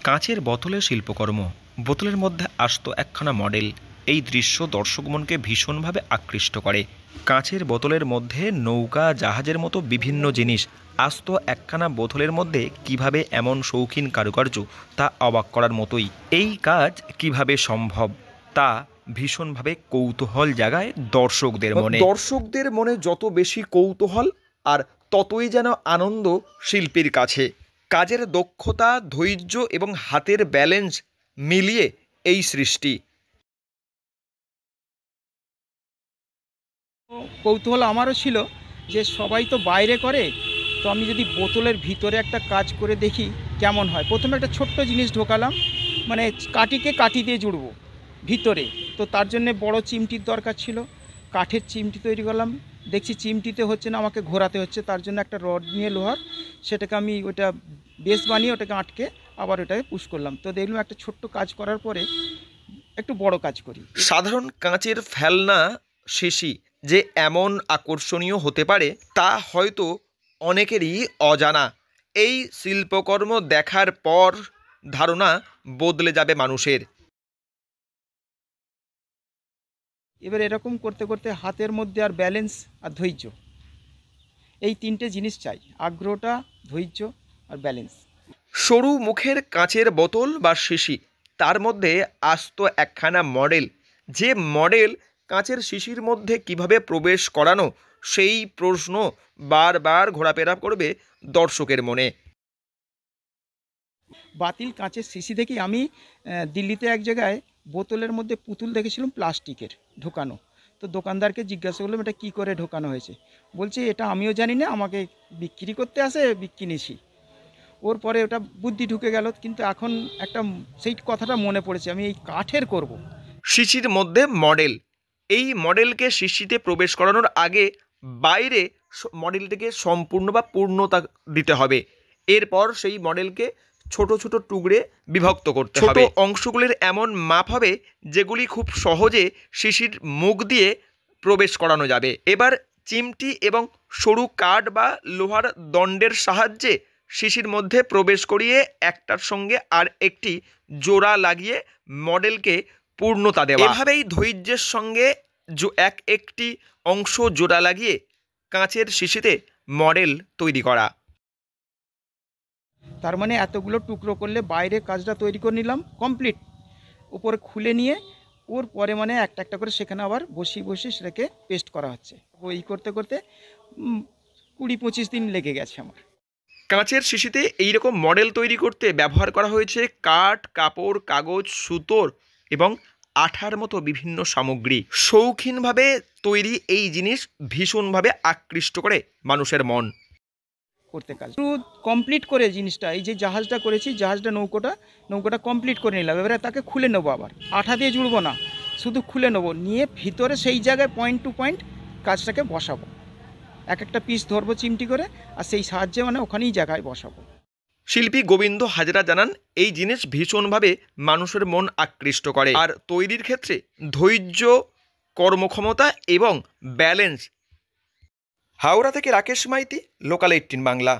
কাঁচের বোতলের শিল্পকর্ম, বোতলের মধ্যে আসতো একখানা মডেল। এই দৃশ্য দর্শক মনকে ভীষণভাবে আকৃষ্ট করে। কাঁচের বোতলের মধ্যে নৌকা, জাহাজের মতো বিভিন্ন জিনিস আসতো একখানা বোতলের মধ্যে। কিভাবে এমন শৌখিন কারুকার্য, তা অবাক করার মতোই। এই কাজ কিভাবে সম্ভব, তা ভীষণভাবে কৌতূহল জাগায় দর্শকদের মনে যত বেশি কৌতূহল, আর ততই যেন আনন্দ শিল্পীর কাছে। কাজের দক্ষতা, ধৈর্য এবং হাতের ব্যালেন্স মিলিয়ে এই সৃষ্টি। কৌতূহল আমারও ছিল যে সবাই তো বাইরে করে, তো আমি যদি বোতলের ভিতরে একটা কাজ করে দেখি কেমন হয়। প্রথমে একটা ছোট্ট জিনিস ঢোকালাম, মানে কাঠিকে কাঠি দিয়ে জুড়বো ভিতরে। তো তার জন্যে বড় চিমটির দরকার ছিল, কাঠের চিমটি তৈরি করলাম। দেখছি চিমটিতে হচ্ছে না, আমাকে ঘোরাতে হচ্ছে। তার জন্য একটা রড নিয়ে লোহার, সেটাকে আমি ওটা বেস বানিয়ে ওটাকে আটকে আবার ওটাকে পুশ করলাম। তো দেখলাম একটা ছোট্ট কাজ করার পরে একটু বড় কাজ করি। সাধারণ কাঁচের ফেলনা শিশি যে এমন আকর্ষণীয় হতে পারে, তা হয়তো অনেকেরই অজানা। এই শিল্পকর্ম দেখার পর ধারণা বদলে যাবে মানুষের। এবার এরকম করতে করতে হাতের মধ্যে আর ব্যালেন্স আর ধৈর্য, এই তিনটে জিনিস চাই: আগ্রহটা, ধৈর্য আর ব্যালেন্স। সরু মুখের কাঁচের বোতল বা শিশি, তার মধ্যে আসতো একখানা মডেল। যে মডেল কাঁচের শিশির মধ্যে কিভাবে প্রবেশ করানো, সেই প্রশ্ন বারবার ঘোরাফেরা করবে দর্শকের মনে। বাতিল কাঁচের শিশি দেখি আমি দিল্লিতে এক জায়গায় বোতলের মধ্যে পুতুল দেখেছিলাম প্লাস্টিকের ঢোকানো। তো দোকানদারকে জিজ্ঞাসা করলাম এটা কী করে ঢোকানো হয়েছে। বলছে এটা আমিও জানি না, আমাকে বিক্রি করতে আসে, কিনেছি। ওর পরে ওটা বুদ্ধি ঢুকে গেল, কিন্তু এখন একটা সেই কথাটা মনে পড়েছে, আমি এই কাঠের করব। শিশির মধ্যে মডেল, এই মডেলকে শিশিতে প্রবেশ করানোর আগে বাইরে মডেলটিকে সম্পূর্ণ বা পূর্ণতা দিতে হবে। এরপর সেই মডেলকে ছোট ছোট টুকরে বিভক্ত করতে হবে। ছোট অংশগুলির এমন মাপ হবে যেগুলি খুব সহজে শিশির মুখ দিয়ে প্রবেশ করানো যাবে। এবার চিমটি এবং সরু কাঠ বা লোহার দণ্ডের সাহায্যে শিশির মধ্যে প্রবেশ করিয়ে একটার সঙ্গে আর একটি জোড়া লাগিয়ে মডেলকে পূর্ণতা দেওয়া। এভাবেই ধৈর্যের সঙ্গে এক একটি অংশ জোড়া লাগিয়ে কাঁচের শিশিতে মডেল তৈরি করা। তার মানে এতগুলো টুকরো করলে বাইরে কাজটা তৈরি করে নিলাম কমপ্লিট, উপরে খুলে নিয়ে ওর পরে মানে একটা একটা করে সেখানে আবার বসিয়ে বসিয়ে সেটাকে পেস্ট করা হচ্ছে। ওই করতে করতে 20-25 দিন লেগে গেছে আমার। কাঁচের শিশিতে এইরকম মডেল তৈরি করতে ব্যবহার করা হয়েছে কাঠ, কাপড়, কাগজ, সুতোর এবং আঠার মতো বিভিন্ন সামগ্রী। শৌখিনভাবে তৈরি এই জিনিস ভীষণভাবে আকৃষ্ট করে মানুষের মন। করতে কাজ পুরো কমপ্লিট করে জিনিসটা, এই যে জাহাজটা করেছি, জাহাজটা নৌকোটা কমপ্লিট করে নিলাম। এবারে তাকে খুলে নেবো, আবার আঠা দিয়ে জুড়বো না, শুধু খুলে নেবো, নিয়ে ভিতরে সেই জায়গায় পয়েন্ট টু পয়েন্ট কাজটাকে বসাবো। এক একটা পিস ধরবো চিমটি করে, আর সেই সাহায্যে মানে ওখানেই জায়গায় বসাবো। শিল্পী গোবিন্দ হাজরা জানান, এই জিনিস ভীষণভাবে মানুষের মন আকৃষ্ট করে, আর তৈরির ক্ষেত্রে ধৈর্য, কর্মক্ষমতা এবং ব্যালেন্স। হাওড়া থেকে রাকেশ মাইতি, লোকাল 18 বাংলা।